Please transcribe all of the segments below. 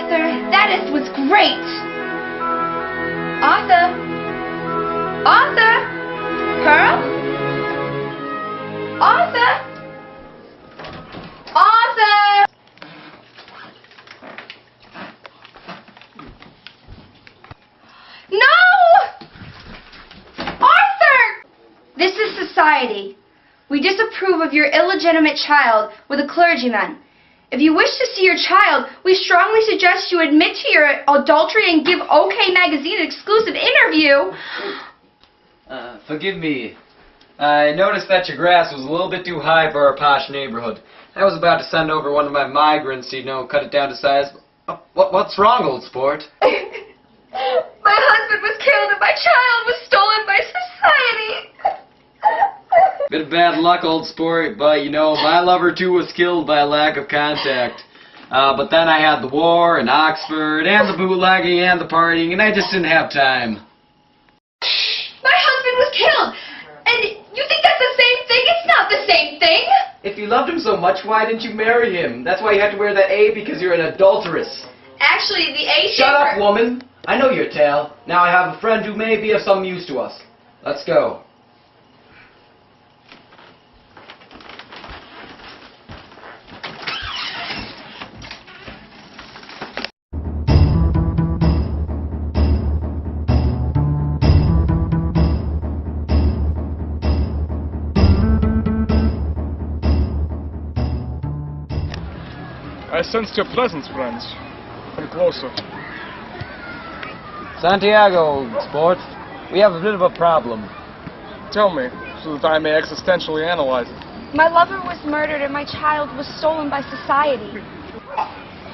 Arthur, that was great! Arthur? Arthur? Pearl? Arthur? Arthur! No! Arthur! This is society. We disapprove of your illegitimate child with a clergyman. If you wish to see your child, we strongly suggest you admit to your adultery and give OK Magazine an exclusive interview. Forgive me. I noticed that your grass was a little bit too high for our posh neighborhood. I was about to send over one of my migrants to, cut it down to size. What's wrong, old sport? My husband was killed and my child was stolen by society. Bit of bad luck, old sport, but my lover too was killed by a lack of contact. But then I had the war and Oxford and the bootlegging and the partying, and I just didn't have time. My husband was killed, and you think that's the same thing? It's not the same thing. If you loved him so much, why didn't you marry him? That's why you had to wear that A, because you're an adulteress. Actually, the A Shut up, woman. I know your tale. Now I have a friend who may be of some use to us. Let's go. I sensed your presence, friends. Come closer. Santiago, old sport. We have a bit of a problem. Tell me, so that I may existentially analyze it. My lover was murdered and my child was stolen by society.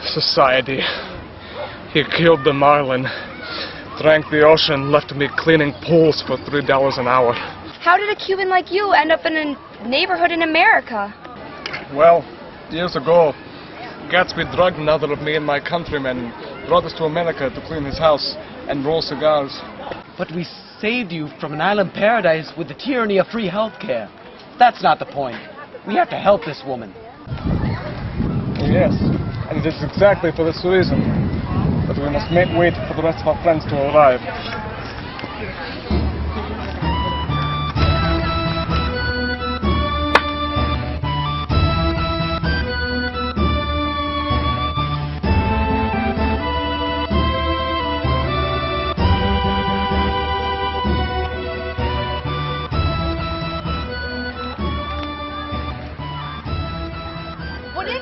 Society. He killed the marlin, drank the ocean, left me cleaning pools for $3 an hour. How did a Cuban like you end up in a neighborhood in America? Well, years ago, Gatsby drugged another of me and my countrymen and brought us to America to clean his house and roll cigars. But we saved you from an island paradise with the tyranny of free health care. That's not the point. We have to help this woman. Yes, and it is exactly for this reason that we must wait for the rest of our friends to arrive.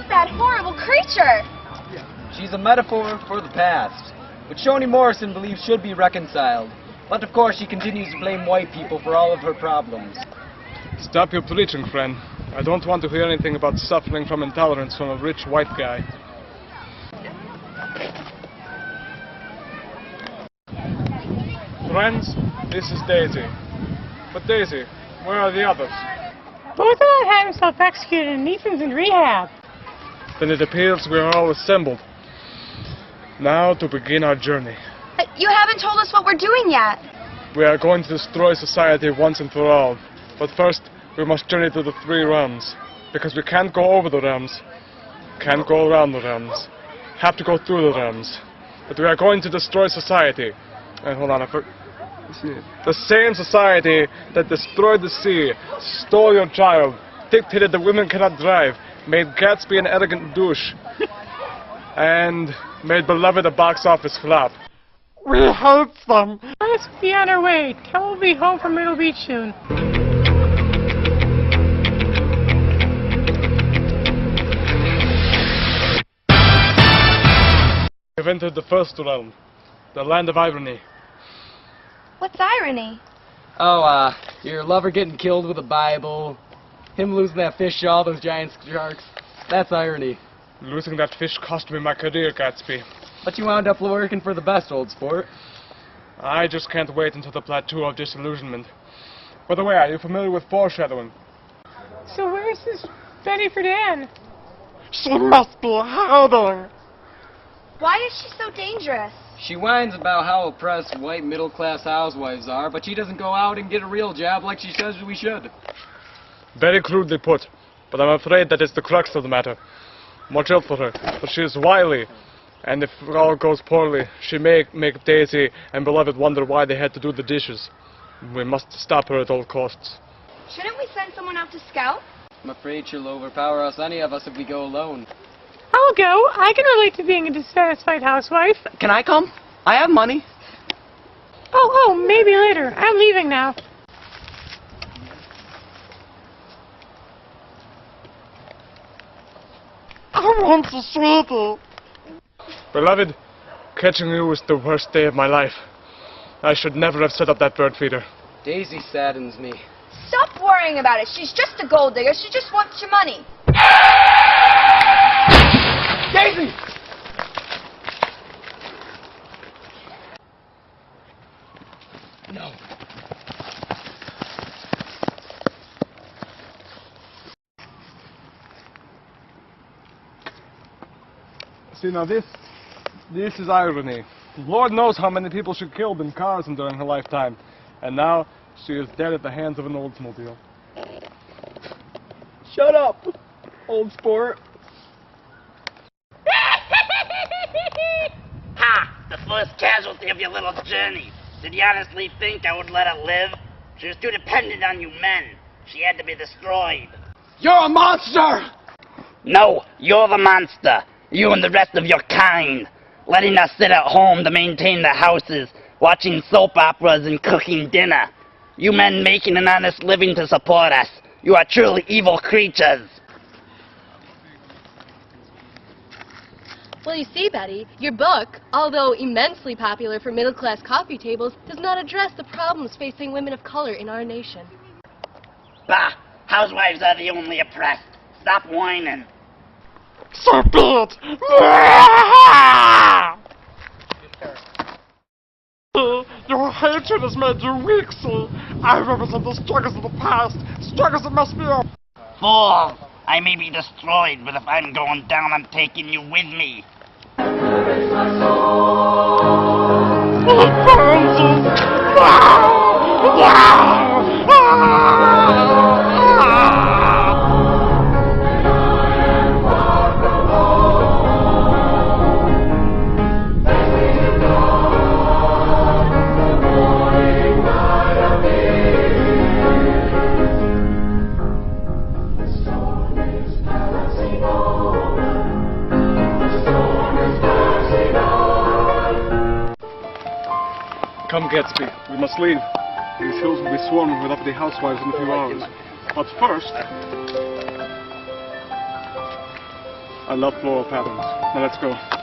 That horrible creature! She's a metaphor for the past, which Shoni Morrison believes should be reconciled. But of course she continues to blame white people for all of her problems. Stop your preaching, friend. I don't want to hear anything about suffering from intolerance from a rich white guy. Friends, this is Daisy. But Daisy, where are the others? Both of them had himself executed and Ethan's in rehab. Then it appears we are all assembled. Now to begin our journey. You haven't told us what we're doing yet. We are going to destroy society once and for all. But first, we must journey to the 3 realms. Because we can't go over the realms. Can't go around the realms. Have to go through the realms. But we are going to destroy society. Hold on, the same society that destroyed the sea, stole your child, dictated that women cannot drive, made Gatsby an arrogant douche, and made Beloved a box office flop. We hate them. Let's be on our way. Tell we'll be home from Myrtle Beach soon. We've entered the first realm, the land of irony. What's irony? Oh, your lover getting killed with a Bible, him losing that fish to all those giant sharks. That's irony. Losing that fish cost me my career, Gatsby. But you wound up working for the best, old sport. I just can't wait until the plateau of disillusionment. By the way, are you familiar with foreshadowing? So where's this Betty Friedan? She must be hiding. Why is she so dangerous? She whines about how oppressed white middle-class housewives are, but she doesn't go out and get a real job like she says we should. Very crudely put, but I'm afraid that is the crux of the matter. Watch out for her, for she is wily And if all goes poorly, she may make Daisy and Beloved wonder why they had to do the dishes. We must stop her at all costs. Shouldn't we send someone out to scout? I'm afraid she'll overpower us, any of us, if we go alone. I'll go. I can relate to being a dissatisfied housewife. Can I come? I have money. Oh, maybe later. I'm leaving now. I want to sweetie. Beloved, catching you was the worst day of my life. I should never have set up that bird feeder. Daisy saddens me. Stop worrying about it. She's just a gold digger. She just wants your money. Daisy! No. See, now this is irony. Lord knows how many people she killed in cars during her lifetime. And now she is dead at the hands of an Oldsmobile. Shut up, old sport. Ha! The first casualty of your little journey. Did you honestly think I would let her live? She was too dependent on you men. She had to be destroyed. You're a monster! No, you're the monster. You and the rest of your kind. Letting us sit at home to maintain the houses, watching soap operas and cooking dinner. You men making an honest living to support us. You are truly evil creatures. Well, you see, Betty, your book, although immensely popular for middle-class coffee tables, does not address the problems facing women of color in our nation. Bah! Housewives are the only oppressed. Stop whining. So be it. Your hatred has made you weak, see? I represent the struggles of the past, struggles that must be up. Fool! I may be destroyed, but if I'm going down, I'm taking you with me. It burns us. Wow! Wow! Come, Gatsby. We must leave. These hills will be swarming with uppity housewives in a few hours. But first, I love floral patterns. Now let's go.